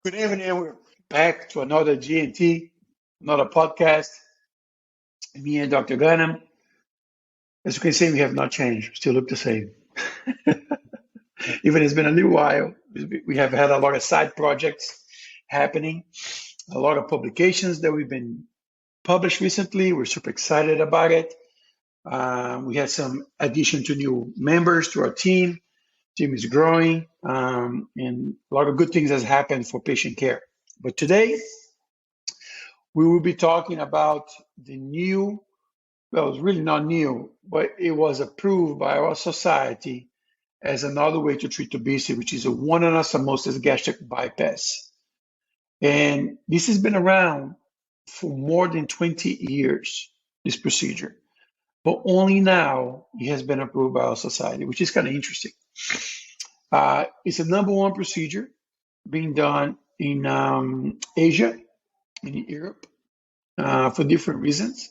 Good evening. We're back to another GNT, another podcast. Me and Dr. Ghanem. As you can see, we have not changed. We still look the same. Even it's been a little while. We have had a lot of side projects happening, a lot of publications that we've been published recently. We're super excited about it. We had some addition to new members to our team. Team is growing, and a lot of good things has happened for patient care. But today, we will be talking about the new, well, it's really not new, but it was approved by our society as another way to treat obesity, which is a one anastomosis gastric bypass. And this has been around for more than 20 years, this procedure. But only now it has been approved by our society, which is kind of interesting. It's a number one procedure being done in Asia, in Europe, for different reasons,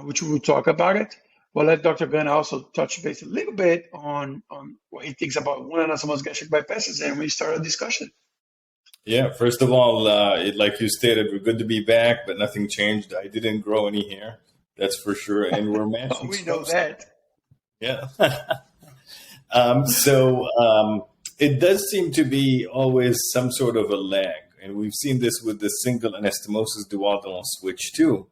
which we will talk about it. We'll let Dr. Ben also touch base a little bit on what he thinks about one anastomosis gastric bypasses, and we start a discussion. Yeah, first of all, like you stated, we're good to be back, but nothing changed. I didn't grow any hair, that's for sure, and we're matching. We know that. Yeah. It does seem to be always some sort of a lag, and we've seen this with the single anastomosis duodenal switch too,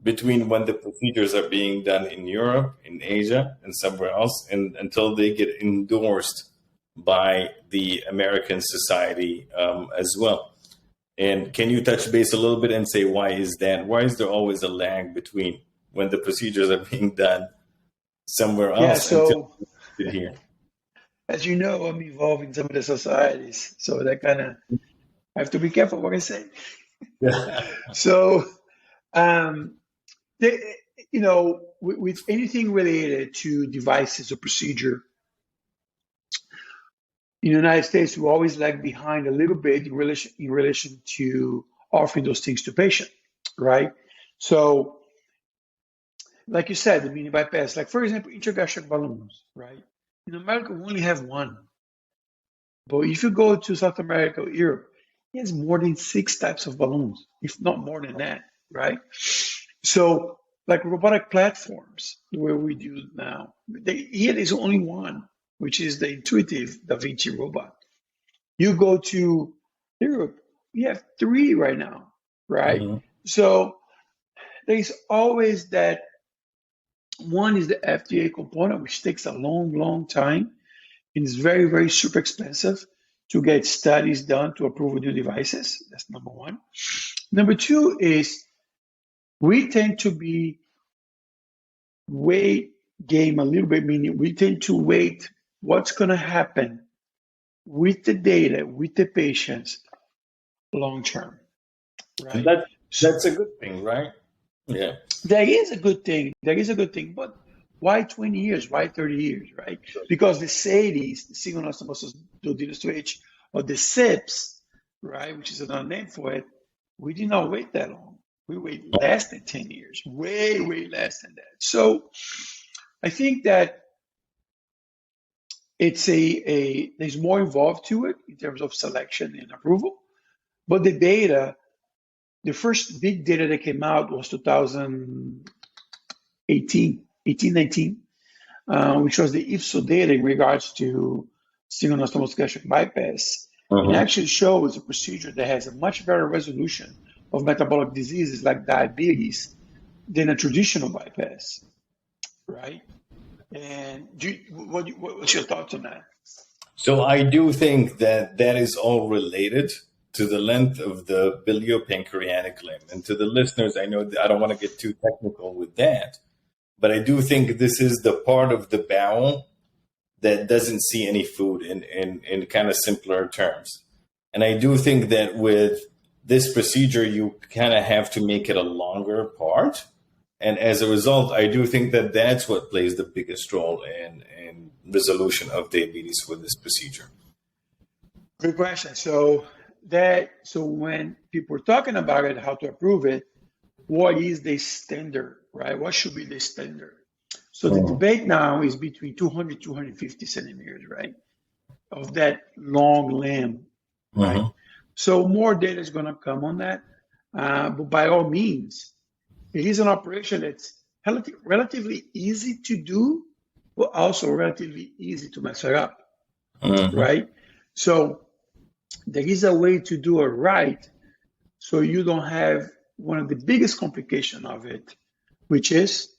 between when the procedures are being done in Europe, in Asia, and somewhere else, and until they get endorsed by the American Society as well. And can you touch base a little bit and say, why is that? Why is there always a lag between when the procedures are being done somewhere else? Yeah, so here? As you know, I'm involved in some of the societies, so that kind of, I have to be careful what I say. So, with anything related to devices or procedure, in the United States, we always lag behind a little bit in relation to offering those things to patients, right? So, like you said, the mini bypass, like for example, intragastric balloons, right? In America, we only have one. But if you go to South America or Europe, there's more than 6 types of balloons, if not more than that, right? So, like robotic platforms, where we do now, here there's only one, which is the intuitive Da Vinci robot. You go to Europe, you have 3 right now, right? Mm-hmm. So there's always that. One is the FDA component, which takes a long, long time, and is very, very super expensive to get studies done to approve new devices. That's number one. Number 2 is we tend to be wait game a little bit, meaning we tend to wait what's going to happen with the data, with the patients, long term. Right? That's a good thing, right? Yeah. That is a good thing. That is a good thing. But why 20 years? Why 30 years, right? Because the SADIs, the single anastomosis duodenal switch, or the SIPs, right, which is another name for it, we did not wait that long. We wait less than 10 years, way, way less than that. So I think that it's there's more involved to it in terms of selection and approval. But the data, the first big data that came out was 2018, 19, which was the IFSO data in regards to single anastomosis gastric bypass. It actually shows a procedure that has a much better resolution of metabolic diseases like diabetes than a traditional bypass, right? And what's your thoughts on that? So I do think that is all related to the length of the biliopancreatic limb. And to the listeners, I know that I don't want to get too technical with that, but I do think this is the part of the bowel that doesn't see any food in kind of simpler terms. And I do think that with this procedure, you kind of have to make it a longer part. And as a result, I do think that that's what plays the biggest role in resolution of diabetes with this procedure. Good question. So when people are talking about it, how to approve it, what is the standard, right? What should be the standard? So the debate now is between 200, 250 centimeters, right? Of that long limb, right? So more data is going to come on that. But by all means, it is an operation that's relatively easy to do, but also relatively easy to mess it up, right? So there is a way to do it right, so you don't have one of the biggest complications of it, which is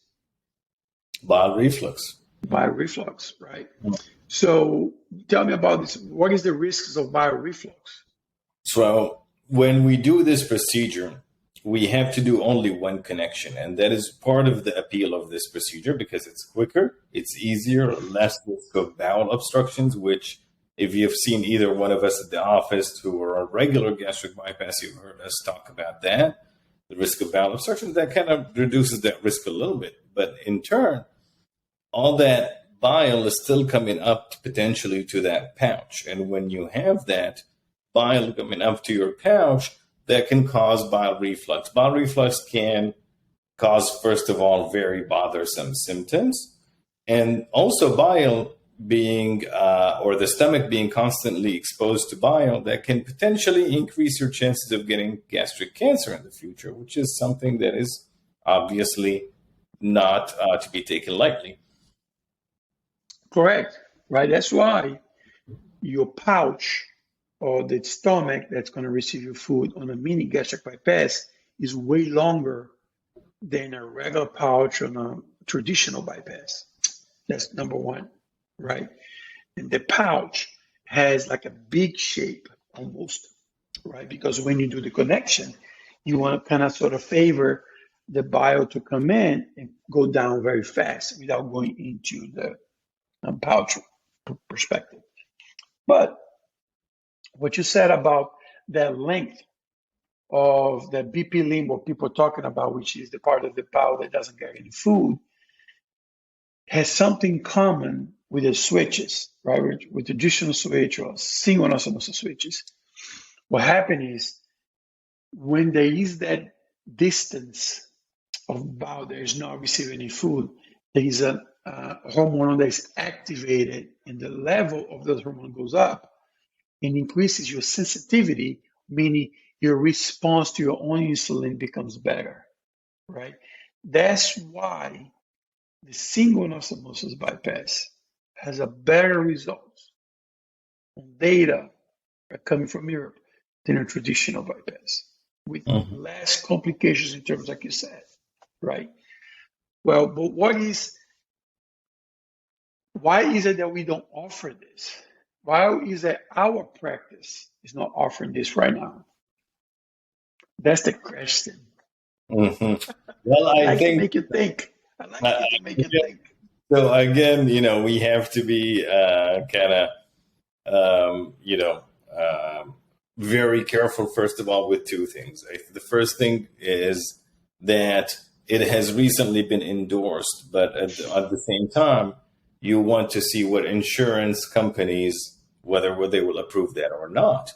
Bile reflux. bile reflux, right? So tell me about this. What is the risks of bile reflux? So when we do this procedure, we have to do only one connection. And that is part of the appeal of this procedure because it's quicker, it's easier, less risk of bowel obstructions, which if you've seen either one of us at the office who are on regular gastric bypass, you've heard us talk about that. The risk of bowel obstruction, that kind of reduces that risk a little bit. But in turn, all that bile is still coming up potentially to that pouch. And when you have that bile coming up to your pouch, that can cause bile reflux. Bile reflux can cause, first of all, very bothersome symptoms. And also bile being, or the stomach being constantly exposed to bile, that can potentially increase your chances of getting gastric cancer in the future, which is something that is obviously not to be taken lightly. Correct, right? That's why your pouch or the stomach that's going to receive your food on a mini gastric bypass is way longer than a regular pouch on a traditional bypass. That's number one, right? And the pouch has like a big shape almost, right? Because when you do the connection, you want to kind of sort of favor the bile to come in and go down very fast without going into the pouch perspective. But what you said about the length of the BP limb, what people are talking about, which is the part of the bowel that doesn't get any food, has something common with the switches, right? With traditional switch or single anastomosis switches. What happens is when there is that distance of bowel that is not receiving any food, there is a hormone that is activated, and the level of that hormone goes up and increases your sensitivity, meaning your response to your own insulin becomes better, right? That's why the single anastomosis bypass has a better results on data coming from Europe than a traditional bypass with less complications in terms, like you said, right? Well, but why is it that we don't offer this? Why is it our practice is not offering this right now? That's the question. Well, I like to make you think. I like to make you think. So again, we have to be very careful, first of all, with two things. The first thing is that it has recently been endorsed, but at the same time, you want to see what insurance companies, whether they will approve that or not.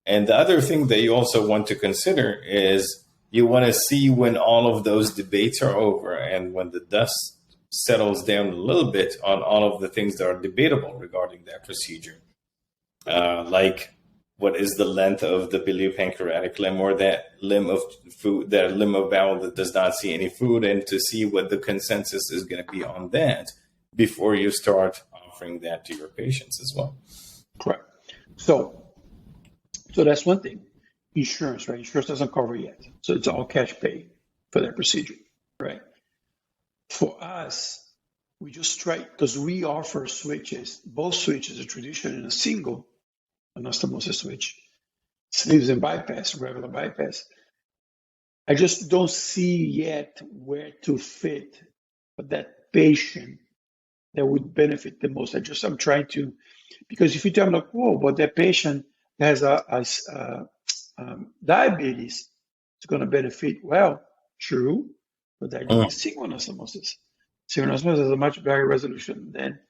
And the other thing that you also want to consider is you want to see when all of those debates are over and when the dust settles down a little bit on all of the things that are debatable regarding that procedure. Like what is the length of the biliopancreatic limb or that limb of food, that limb of bowel that does not see any food, and to see what the consensus is going to be on that before you start offering that to your patients as well. Correct. So that's one thing. Insurance, right? Insurance doesn't cover yet. So it's all cash pay for that procedure, right? For us, we just try, because we offer switches, both switches, a traditional and a single anastomosis switch, sleeves and bypass, regular bypass. I just don't see yet where to fit for that patient that would benefit the most. I'm trying to, because if you tell me like, whoa, but that patient has diabetes, it's going to benefit. Well, true, but that is single anastomosis. Single anastomosis has a much better resolution than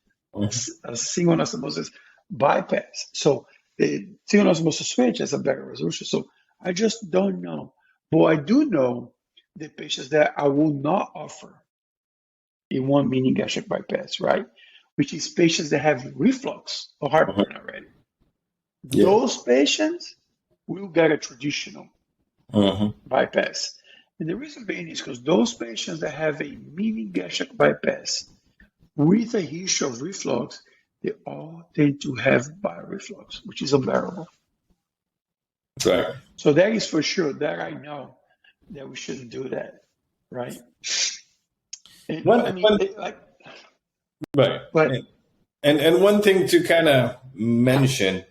a single anastomosis bypass. So the single anastomosis switch has a better resolution. So I just don't know. But I do know the patients that I will not offer in one mini gastric bypass, right? Which is patients that have reflux or heartburn already. Yeah. Those patients will get a traditional bypass. And the reason being is because those patients that have a mini gastric bypass with a history of reflux, they all tend to have bile reflux, which is unbearable. Right. So that is for sure that I know that we shouldn't do that, right? And, right. But And one thing to kind of mention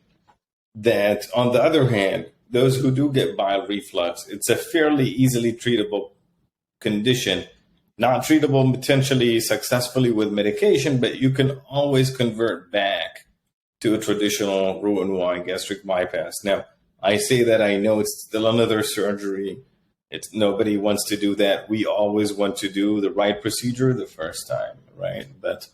that on the other hand, those who do get bile reflux, it's a fairly easily treatable condition, not treatable potentially successfully with medication, but you can always convert back to a traditional Roux-en-Y gastric bypass. Now, I say that I know it's still another surgery. It's nobody wants to do that. We always want to do the right procedure the first time, right? But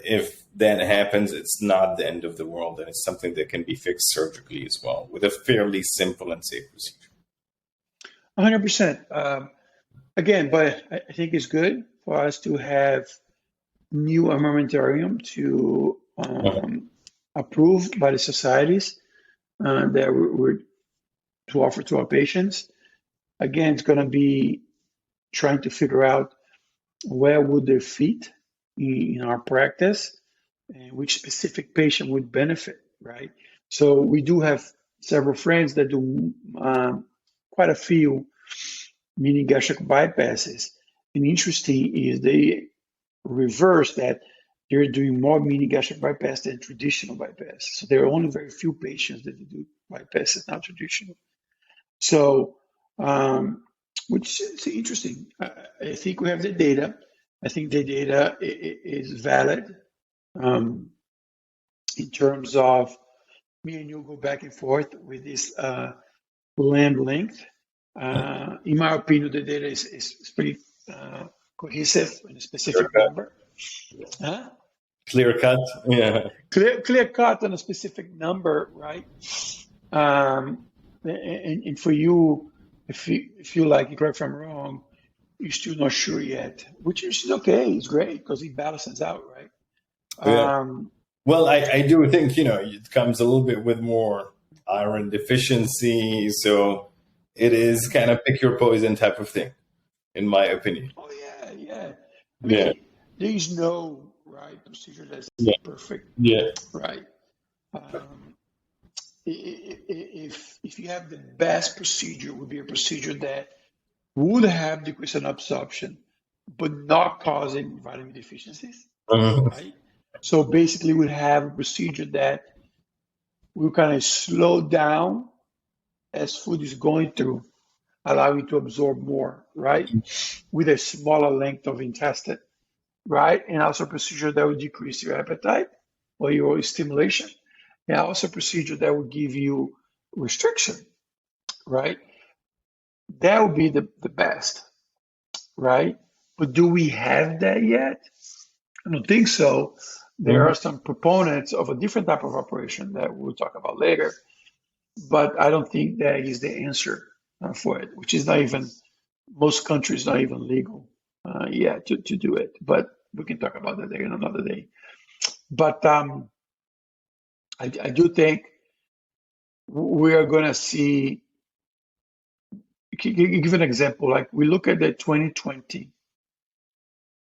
if that happens, it's not the end of the world, and it's something that can be fixed surgically as well with a fairly simple and safe procedure. 100%. Again, but I think it's good for us to have new armamentarium to approved by the societies that we're to offer to our patients. Again, it's going to be trying to figure out where would they fit in our practice and which specific patient would benefit, right? So we do have several friends that do quite a few mini gastric bypasses. And interesting is they reverse that. They're doing more mini gastric bypass than traditional bypass. So there are only very few patients that do bypasses, not traditional. So, which is interesting. I think we have the data. I think the data is valid in terms of me and you go back and forth with this lamb length. In my opinion, the data is pretty cohesive in a specific number. Huh? Clear cut, yeah. Clear cut on a specific number, right? And for you, if you like, correct if I'm wrong, you're still not sure yet, which is okay. It's great because it balances out, right? Yeah. Well, I do think, it comes a little bit with more iron deficiency. So it is kind of pick your poison type of thing, in my opinion. Oh, yeah. I mean, there is no procedure that's perfect. Yeah. Right. If you have the best procedure, would be a procedure that would have decrease in absorption, but not causing vitamin deficiencies. Right. So basically, we have a procedure that will kind of slow down as food is going through, allowing to absorb more, right? With a smaller length of intestine, right? And also a procedure that will decrease your appetite or your stimulation. And also a procedure that will give you restriction, right? That would be the best, right? But do we have that yet? I don't think so. There are some proponents of a different type of operation that we'll talk about later, but I don't think that is the answer for it, which is not even, most countries not even legal yet to do it. But we can talk about that there in another day. But I do think we are going to see, give an example, like we look at the 2020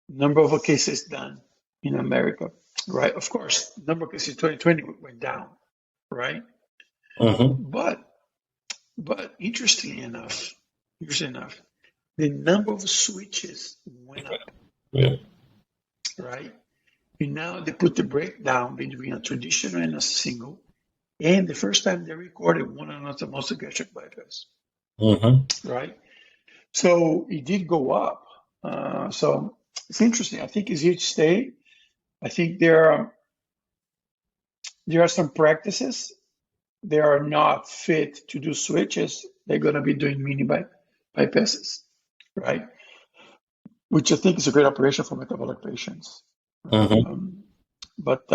number of cases done in America, right? Of course, number of cases in 2020 went down, right? But interestingly enough, the number of switches went up, right? And now they put the breakdown between a traditional and a single, and the first time they recorded one anastomosis gastric bypass, right? So it did go up. So it's interesting. I think it's here to stay. I think there are some practices they are not fit to do switches. They're going to be doing mini bypasses, right? Which I think is a great operation for metabolic patients. But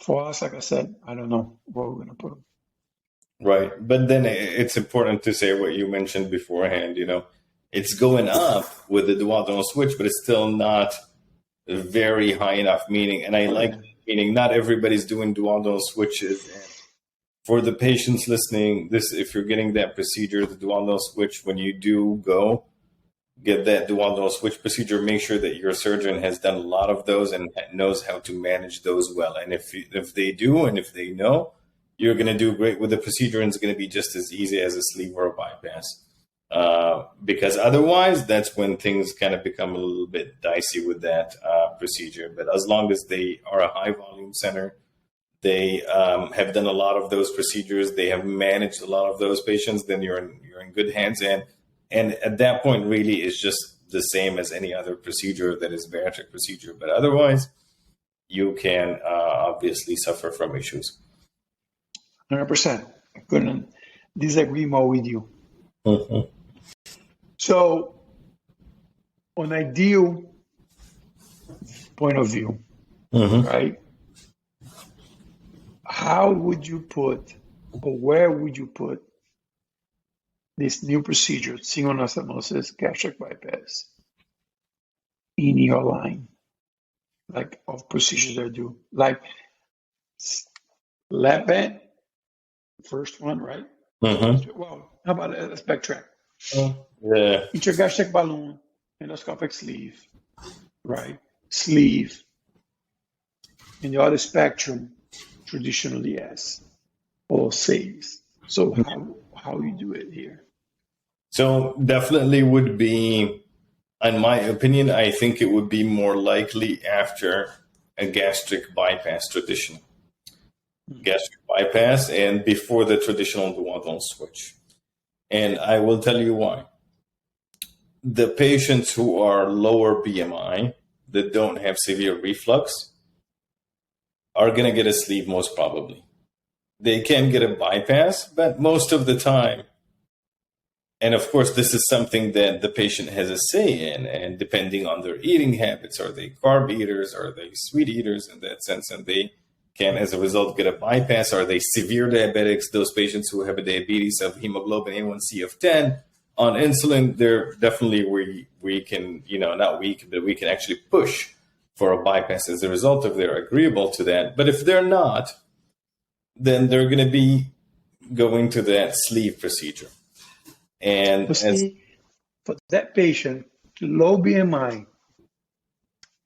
for us, like I said, I don't know where we're going to put them. Right. But then it's important to say what you mentioned beforehand, it's going up with the duodenal switch, but it's still not very high enough, meaning not everybody's doing duodenal switches. And for the patients listening, if you're getting that procedure, the duodenal switch, when you do go get that duodenal switch procedure, make sure that your surgeon has done a lot of those and knows how to manage those well. And if they do, and if they know, you're going to do great with the procedure, and it's going to be just as easy as a sleeve or a bypass. Because otherwise, that's when things kind of become a little bit dicey with that procedure. But as long as they are a high volume center, they have done a lot of those procedures, they have managed a lot of those patients, then you're in good hands. And at that point, really, it's just the same as any other procedure that is bariatric procedure. But otherwise, you can obviously suffer from issues. 100%. I couldn't disagree more with you. Mm-hmm. So, on ideal point of view, right? How would you put, or where would you put this new procedure, single anastomosis, gastric bypass, in your line, like of procedures that do, like lap band, first one, right? Well, how about a spec track? Yeah. Intragastric balloon, endoscopic sleeve, right? Sleeve. And the other spectrum, traditionally yes, or SADIs. So how you do it here? So definitely would be, in my opinion, I think it would be more likely after a gastric bypass tradition. Gastric bypass and before the traditional duodenal switch. And I will tell you why. The patients who are lower BMI that don't have severe reflux are going to get a sleeve most probably. They can get a bypass, but most of the time, and of course, this is something that the patient has a say in, and depending on their eating habits, are they carb eaters, are they sweet eaters in that sense, and they can, as a result, get a bypass. Are they severe diabetics? Those patients who have a diabetes of hemoglobin A1C of 10 on insulin, they're definitely we can, not weak, but we can actually push for a bypass as a result if they're agreeable to that. But if they're not, then they're going to be going to that sleeve procedure. And for that patient, low BMI,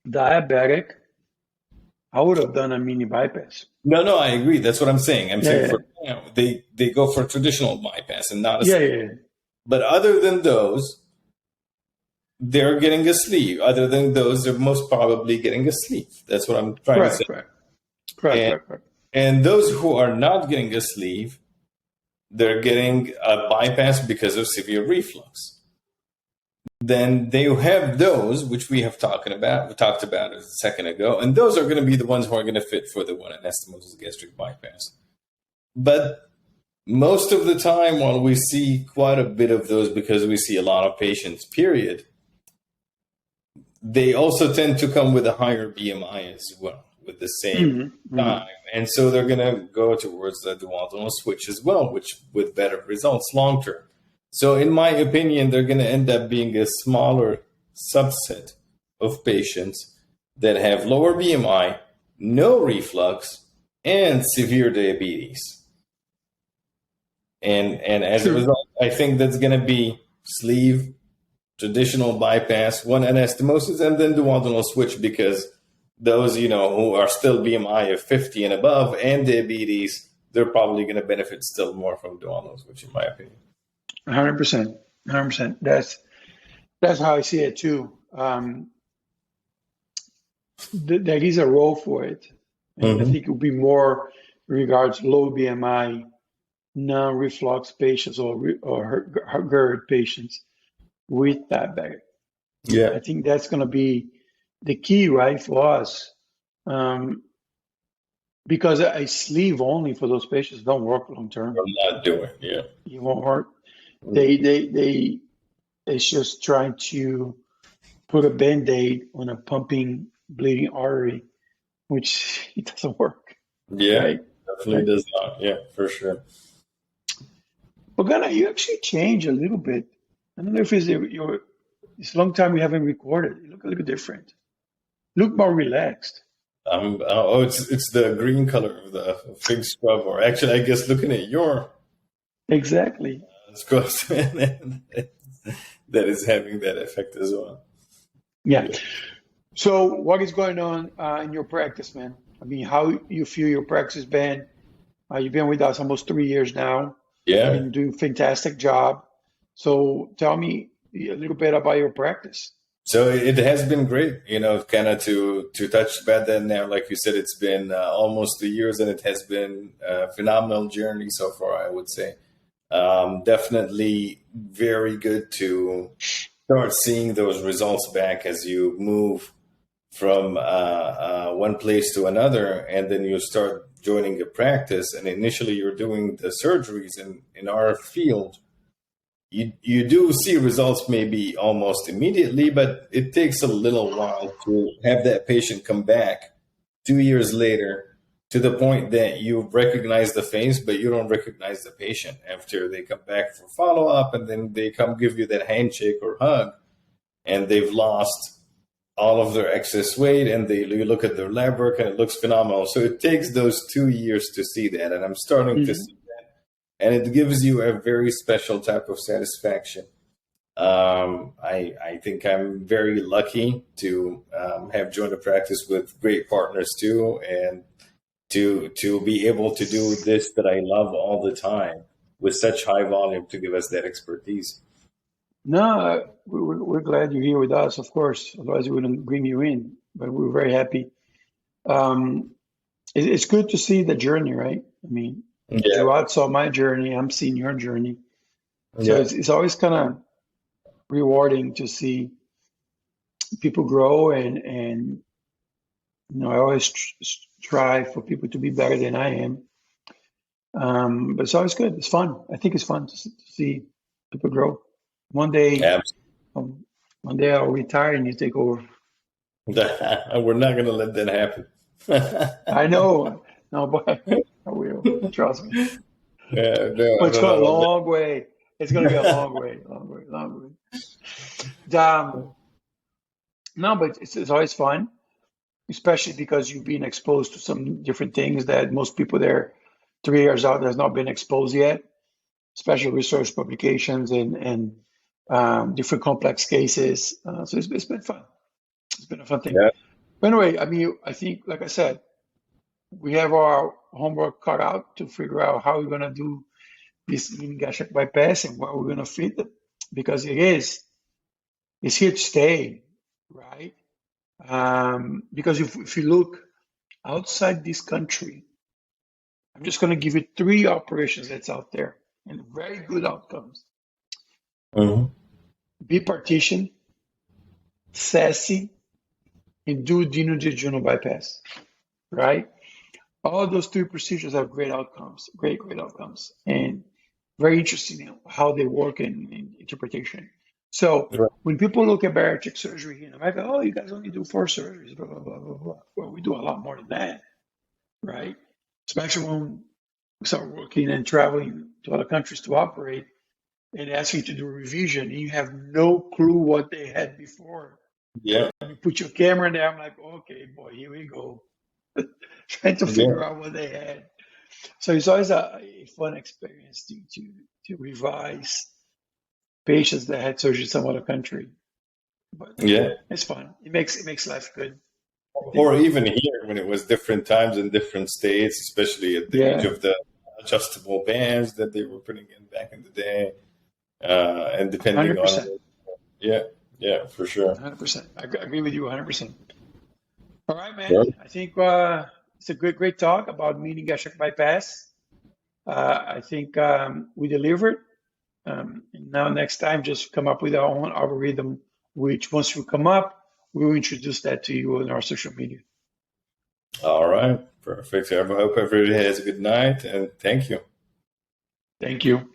diabetic, I would have done a mini bypass. No, I agree. That's what I'm saying. I'm saying they go for a traditional bypass and not a sleeve. But other than those, they're getting a sleeve. Other than those, they're most probably getting a sleeve. That's what I'm trying to say. Correct. And those who are not getting a sleeve, they're getting a bypass because of severe reflux. Then they have those, which we talked about a second ago, and those are going to be the ones who are going to fit for the one anastomosis gastric bypass. But most of the time, while we see quite a bit of those because we see a lot of patients, period, they also tend to come with a higher BMI as well, with the same time. And so they're going to go towards the duodenal switch as well, which with better results long term. So in my opinion, they're going to end up being a smaller subset of patients that have lower BMI, no reflux, and severe diabetes. And as a result, I think that's going to be sleeve, traditional bypass, one anastomosis, and then duodenal switch, because those, who are still BMI of 50 and above and diabetes, they're probably going to benefit still more from duodenal switch, in my opinion. 100%. That's how I see it too. There is a role for it. And I think it would be more in regards low BMI, non-reflux patients or GERD patients with diabetic. Yeah, I think that's going to be the key, right, for us. Because a sleeve only for those patients don't work long term. I'm not doing, yeah. It won't work. It's just trying to put a Band-Aid on a pumping, bleeding artery, which it doesn't work. Yeah, right? Definitely does not. Yeah, for sure. But Ghana, you actually changed a little bit. I don't know if it's a long time we haven't recorded. You look a little different. Look more relaxed. Oh, it's the green color of the fig scrub, or actually, I guess looking at your Exactly. scrub that is having that effect as well. Yeah. Yeah. So what is going on in your practice, man? I mean, how you feel your practice has been? You've been with us almost 3 years now. You've Yeah. been doing a fantastic job. So tell me a little bit about your practice. So it has been great, kind of to touch about that now. Like you said, it's been almost 2 years, and it has been a phenomenal journey so far, I would say. Definitely very good to start seeing those results back as you move from one place to another, and then you start joining a practice. And initially, you're doing the surgeries in our field. You do see results maybe almost immediately, but it takes a little while to have that patient come back 2 years later to the point that you recognize the face, but you don't recognize the patient after they come back for follow up, and then they come give you that handshake or hug, and they've lost all of their excess weight, and you look at their lab work and it looks phenomenal. So it takes those 2 years to see that, and I'm starting to see, and it gives you a very special type of satisfaction. I think I'm very lucky to have joined a practice with great partners too, and to be able to do this that I love all the time with such high volume to give us that expertise. No, we're glad you're here with us, of course. Otherwise, we wouldn't bring you in. But we're very happy. Um, it's good to see the journey, right? I mean, Yeah, Joad saw my journey. I'm seeing your journey. So yeah, it's always kind of rewarding to see people grow, and I always strive for people to be better than I am. But it's always good. It's fun. I think it's fun to see people grow. One day, absolutely. um, one day I'll retire and you take over. We're not going to let that happen. I know. No, but I will. Trust me. No, But I it's don't got a know long way. It's going to be a long way, long way, long way. No, but it's always fun, especially because you've been exposed to some different things that most people there 3 years out has not been exposed yet, especially research publications and different complex cases. So it's been fun. It's been a fun thing. Yeah, But anyway, I mean, I think, like I said, we have our homework cut out to figure out how we're going to do this mini gastric bypass and where we're going to fit it, because it's here to stay, right? Because if you look outside this country, I'm just going to give you 3 operations that's out there and very good outcomes. mhm. Bipartition, SASI, and duodenojejunal bypass, right? All those 3 procedures have great outcomes, great outcomes, and very interesting how they work in interpretation. So Right. when people look at bariatric surgery here in America, oh, you guys only do 4 surgeries, blah, blah, blah, blah, blah. Well, we do a lot more than that, right? Especially when we start working and traveling to other countries to operate and ask you to do a revision, and you have no clue what they had before. Yeah, You put your camera in there, I'm like, okay, boy, here we go. Trying to yeah, figure out what they had. So it's always a fun experience to revise patients that had surgery in some other country. But yeah. it's fun. It makes life good, I Or think. even here when it was different times in different states, especially at the age Yeah, of the adjustable bands that they were putting in back in the day, and depending on, 100%. yeah, yeah, for sure. 100%. I agree with you 100%. All right, man. Sure. I think it's a great talk about meeting gastric bypass. I think we delivered. And now next time, just come up with our own algorithm, which once you come up, we will introduce that to you on our social media. All right, perfect. I hope everybody has a good night, and thank you. Thank you.